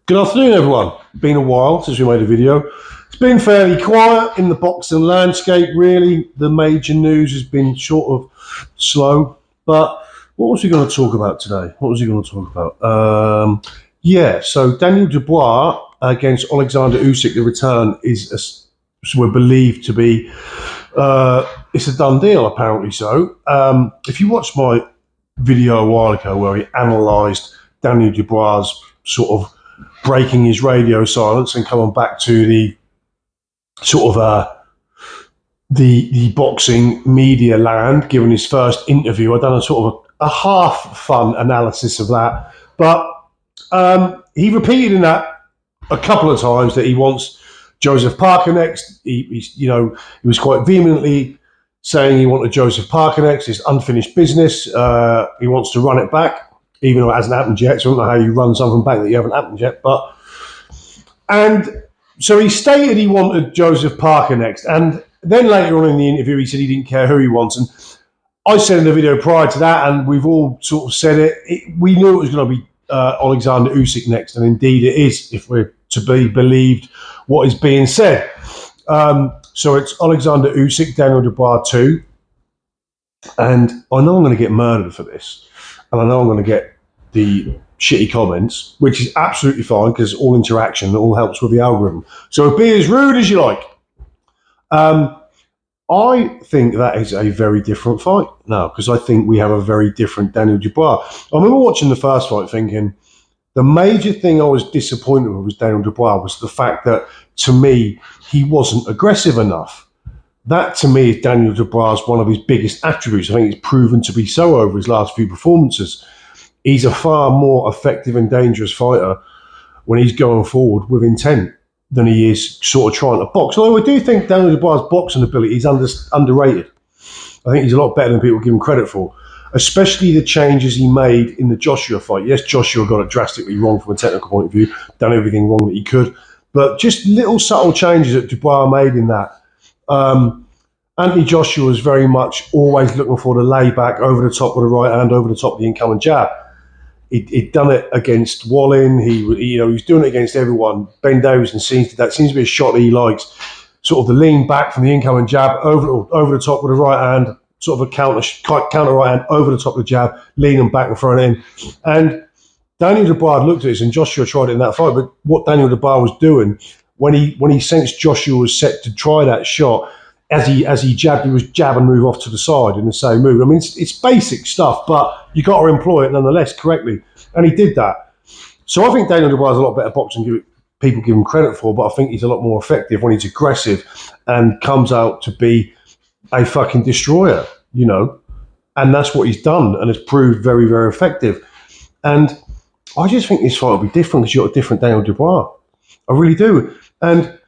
Good afternoon, everyone. Been a while since we made a video. It's been fairly quiet in the boxing landscape, really. The major news has been sort of slow. But what was he going to talk about today? So Daniel Dubois against Alexander Usyk, the return is, we're believed to be, it's a done deal, apparently so. If you watched my video a while ago where he analysed Daniel Dubois' sort of breaking his radio silence and coming back to the sort of the boxing media land, given his first interview, I've done a sort of a half fun analysis of that. But he repeated in that a couple of times that he wants Joseph Parker next. He was quite vehemently saying he wanted Joseph Parker next. It's unfinished business. He wants to run it back, even though it hasn't happened yet. So I don't know how you run something back that you haven't happened yet. And so he stated he wanted Joseph Parker next. And then later on in the interview, he said he didn't care who he wants. And I said in the video prior to that, and we've all sort of said it, we knew it was going to be Alexander Usyk next. And indeed it is, if we're to be believed what is being said. So it's Alexander Usyk, Daniel Dubois 2. And I know I'm going to get murdered for this. And I know I'm going to get the shitty comments, which is absolutely fine because all interaction all helps with the algorithm. So be as rude as you like. I think that is a very different fight now because I think we have a very different Daniel Dubois. I remember watching the first fight thinking the major thing I was disappointed with Daniel Dubois was the fact that, to me, he wasn't aggressive enough. That, to me, is Daniel Dubois' one of his biggest attributes. I think he's proven to be so over his last few performances. He's a far more effective and dangerous fighter when he's going forward with intent than he is sort of trying to box. Although I do think Daniel Dubois' boxing ability is underrated. I think he's a lot better than people give him credit for, especially the changes he made in the Joshua fight. Yes, Joshua got it drastically wrong from a technical point of view, done everything wrong that he could, but just little subtle changes that Dubois made in that. Anthony Joshua was very much always looking for the layback over the top of the right hand, over the top of the incoming jab. He'd done it against Wallin. He was doing it against everyone. Ben Davison seems to be a shot that he likes. Sort of the lean back from the incoming jab over the top with the right hand, sort of a counter right hand over the top of the jab, leaning back and throwing it in. And Daniel Dubois looked at this, and Joshua tried it in that fight. But what Daniel Dubois was doing when he sensed Joshua was set to try that shot, as he jabbed, he was jab and move off to the side in the same move. I mean, it's basic stuff, but you got to employ it nonetheless correctly. And he did that. So I think Daniel Dubois is a lot better boxer than people give him credit for, but I think he's a lot more effective when he's aggressive and comes out to be a fucking destroyer, And that's what he's done and has proved very, very effective. And I just think this fight will be different because you've got a different Daniel Dubois. I really do. And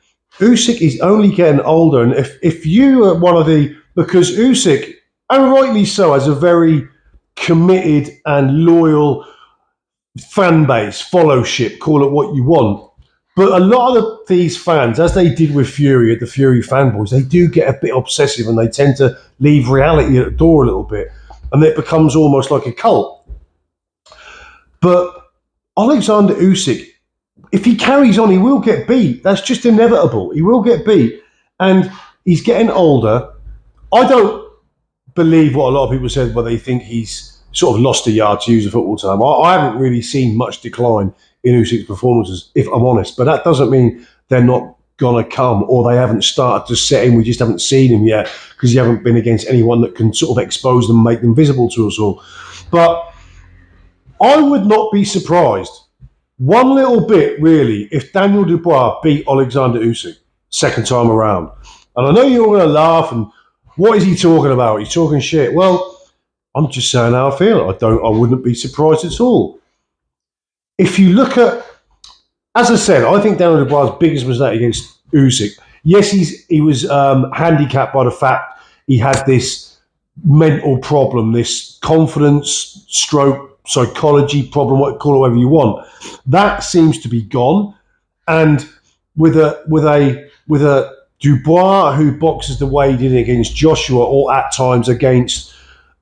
Usyk is only getting older, and if you are one of because Usyk, and rightly so, has a very committed and loyal fan base, followship, call it what you want. But a lot of these fans, as they did with Fury at the Fury fanboys, they do get a bit obsessive and they tend to leave reality at the door a little bit, and it becomes almost like a cult. But Alexander Usyk, if he carries on, he will get beat. That's just inevitable. He will get beat. And he's getting older. I don't believe what a lot of people said, where they think he's sort of lost a yard, to use a football term. I haven't really seen much decline in Usyk's performances, if I'm honest. But that doesn't mean they're not going to come or they haven't started to set in. We just haven't seen him yet because he haven't been against anyone that can sort of expose them, make them visible to us all. But I would not be surprised one little bit, really, if Daniel Dubois beat Alexander Usyk second time around. And I know you're going to laugh and what is he talking about? He's talking shit. Well, I'm just saying how I feel. I wouldn't be surprised at all. If you look at, as I said, I think Daniel Dubois' biggest mistake against Usyk. Yes, he was handicapped by the fact he had this mental problem, this confidence stroke psychology problem, call it whatever you want. That seems to be gone, and with a Dubois who boxes the way he did against Joshua, or at times against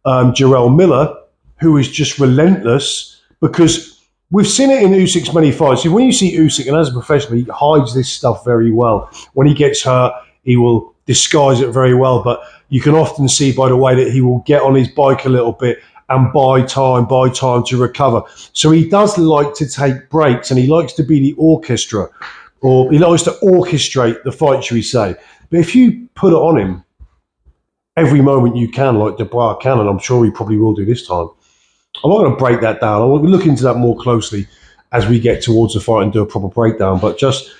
Jarrell Miller, who is just relentless. Because we've seen it in Usyk's many fights. When you see Usyk, and as a professional, he hides this stuff very well. When he gets hurt, he will disguise it very well. But you can often see by the way that he will get on his bike a little bit and buy time to recover. So he does like to take breaks, and he likes to be the orchestra, or he likes to orchestrate the fight, shall we say. But if you put it on him every moment you can, like Dubois can, and I'm sure he probably will do this time, I'm not going to break that down. I want to look into that more closely as we get towards the fight and do a proper breakdown. But just,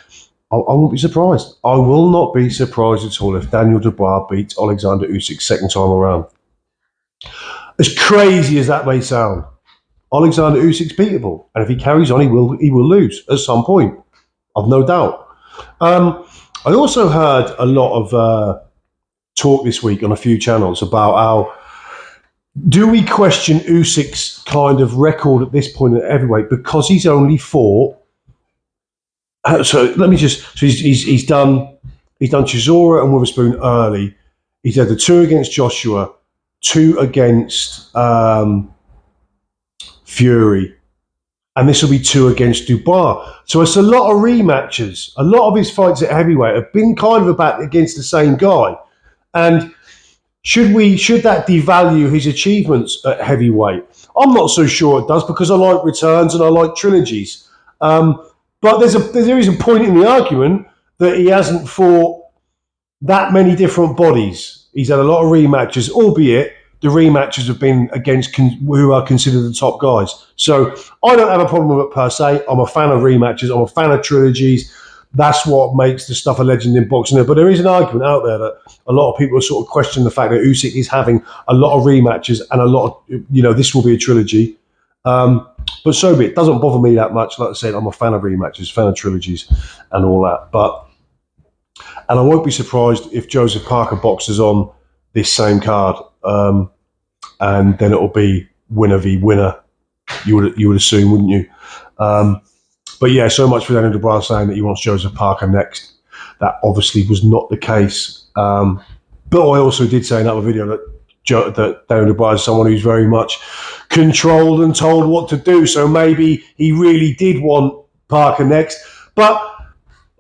I won't be surprised. I will not be surprised at all if Daniel Dubois beats Alexander Usyk second time around. As crazy as that may sound, Alexander Usyk's beatable, and if he carries on, he will lose at some point. I've no doubt. I also heard a lot of talk this week on a few channels about how, do we question Usyk's kind of record at this point at heavyweight because he's only fought? So let me just. So he's done Chisora and Witherspoon early. He's had the 2 against Joshua, 2 against Fury, and this will be 2 against Dubois. So it's a lot of rematches. A lot of his fights at heavyweight have been kind of about against the same guy, and should that devalue his achievements at heavyweight? I'm not so sure it does, because I like returns and I like trilogies. But there is a point in the argument that he hasn't fought that many different bodies. He's had a lot of rematches, albeit the rematches have been against who are considered the top guys. So I don't have a problem with it per se. I'm a fan of rematches. I'm a fan of trilogies. That's what makes the stuff a legend in boxing. But there is an argument out there that a lot of people are sort of questioning the fact that Usyk is having a lot of rematches and a lot of, this will be a trilogy. But so be it. It doesn't bother me that much. Like I said, I'm a fan of rematches, fan of trilogies and all that. And I won't be surprised if Joseph Parker boxes on this same card. And then it'll be winner v winner, you would assume, wouldn't you? But yeah, so much for Daniel Dubois saying that he wants Joseph Parker next. That obviously was not the case. But I also did say in another video that Daniel Dubois is someone who's very much controlled and told what to do. So maybe he really did want Parker next. But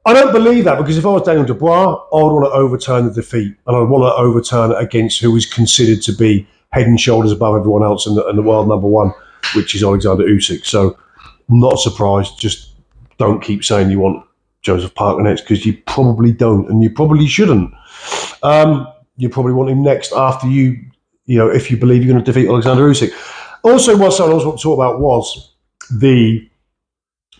I don't believe that, because if I was Daniel Dubois, I would want to overturn the defeat, and I'd want to overturn it against who is considered to be head and shoulders above everyone else and the world number one, which is Alexander Usyk. So I'm not surprised. Just don't keep saying you want Joseph Parker next, because you probably don't, and you probably shouldn't. You probably want him next after if you believe you're going to defeat Alexander Usyk. Also, what I want to talk about was the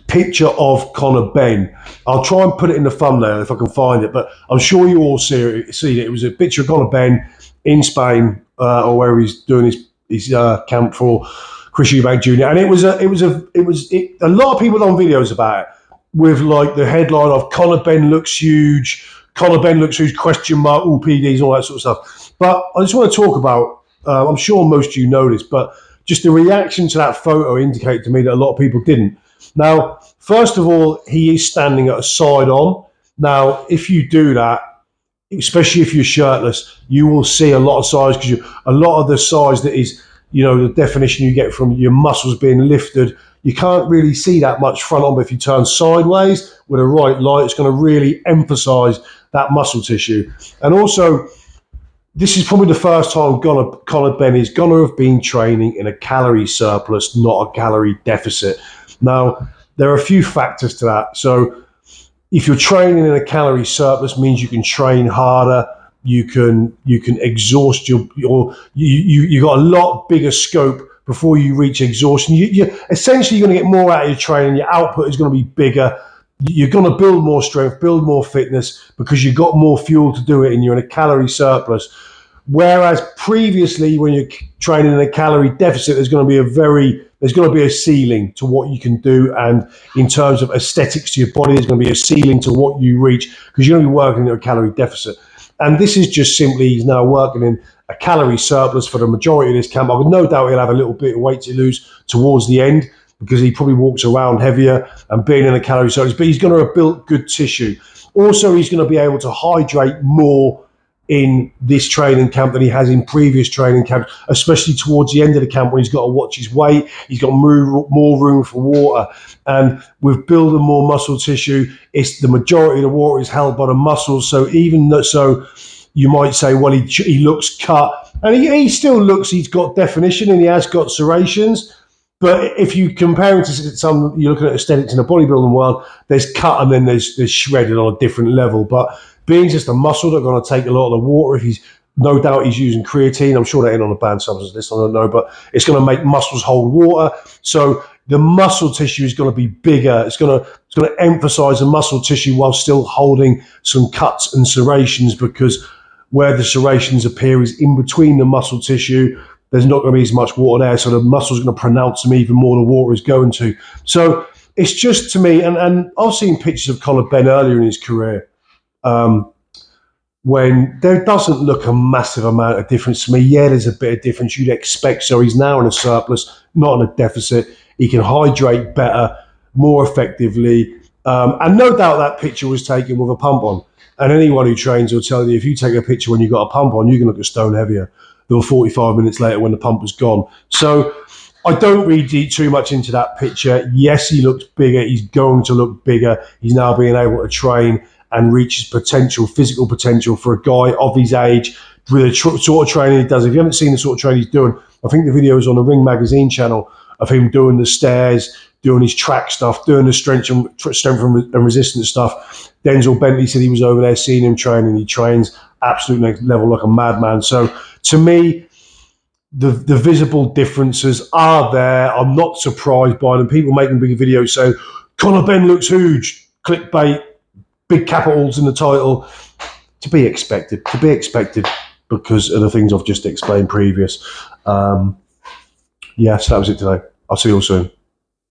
picture of Conor Benn. I'll try and put it in the thumbnail if I can find it, but I'm sure you all see it. It was a picture of Conor Benn in Spain, or where he's doing his camp for Chris Eubank Jr. And it was a lot of people on videos about it, with like the headline of Conor Benn looks huge, Conor Benn looks huge, question mark, all PDs, all that sort of stuff. But I just want to talk about, I'm sure most of you know this, but just the reaction to that photo indicated to me that a lot of people didn't. Now, first of all, he is standing at a side on. Now, if you do that, especially if you're shirtless, you will see a lot of size, because a lot of the size that is, the definition you get from your muscles being lifted, you can't really see that much front on, but if you turn sideways with a right light, it's going to really emphasize that muscle tissue. And also, this is probably the first time Conor Benn is going to have been training in a calorie surplus, not a calorie deficit. Now, there are a few factors to that. So if you're training in a calorie surplus, means you can train harder, you can exhaust you got a lot bigger scope before you reach exhaustion. You essentially, you're going to get more out of your training, your output is going to be bigger, you're going to build more strength, build more fitness, because you've got more fuel to do it and you're in a calorie surplus. Whereas previously, when you're training in a calorie deficit, there's going to be a ceiling to what you can do, and in terms of aesthetics to your body, there's going to be a ceiling to what you reach, because you're going to be working in a calorie deficit. And this is just simply, he's now working in a calorie surplus for the majority of this camp. I've no doubt he'll have a little bit of weight to lose towards the end, because he probably walks around heavier and being in a calorie surplus, but he's going to have built good tissue. Also, he's going to be able to hydrate more in this training camp than he has in previous training camps, especially towards the end of the camp when he's got to watch his weight, he's got more room for water. And with building more muscle tissue, it's the majority of the water is held by the muscles. So even so, you might say, well, he looks cut, and he still looks, he's got definition and he has got serrations. But if you compare it to some, you're looking at aesthetics in the bodybuilding world, there's cut and then there's shredded on a different level. But being just a muscle that's going to take a lot of the water, if he's no doubt he's using creatine. I'm sure that ain't on a banned substance list, I don't know, but it's going to make muscles hold water. So the muscle tissue is going to be bigger. It's going to emphasize the muscle tissue while still holding some cuts and serrations, because where the serrations appear is in between the muscle tissue. There's not going to be as much water there, so the muscle's going to pronounce them even more. The water is going to. So it's just, to me, and I've seen pictures of Conor Benn earlier in his career, when there doesn't look a massive amount of difference to me. Yeah, there's a bit of difference you'd expect. So he's now in a surplus, not in a deficit. He can hydrate better, more effectively. And no doubt that picture was taken with a pump on. And anyone who trains will tell you, if you take a picture when you've got a pump on, you can look a stone heavier than 45 minutes later when the pump was gone. So I don't read too much into that picture. Yes, he looks bigger. He's going to look bigger. He's now being able to train and reach his potential, physical potential, for a guy of his age with the sort of training he does. If you haven't seen the sort of training he's doing, I think the video is on the Ring Magazine channel of him doing the stairs, doing his track stuff, doing the strength and resistance stuff. Denzel Bentley said he was over there seeing him training. He trains absolute next level like a madman. So to me, the visible differences are there. I'm not surprised by them. People making big videos saying, Conor Benn looks huge, clickbait, big capitals in the title. To be expected because of the things I've just explained previous. So that was it today. I'll see you all soon.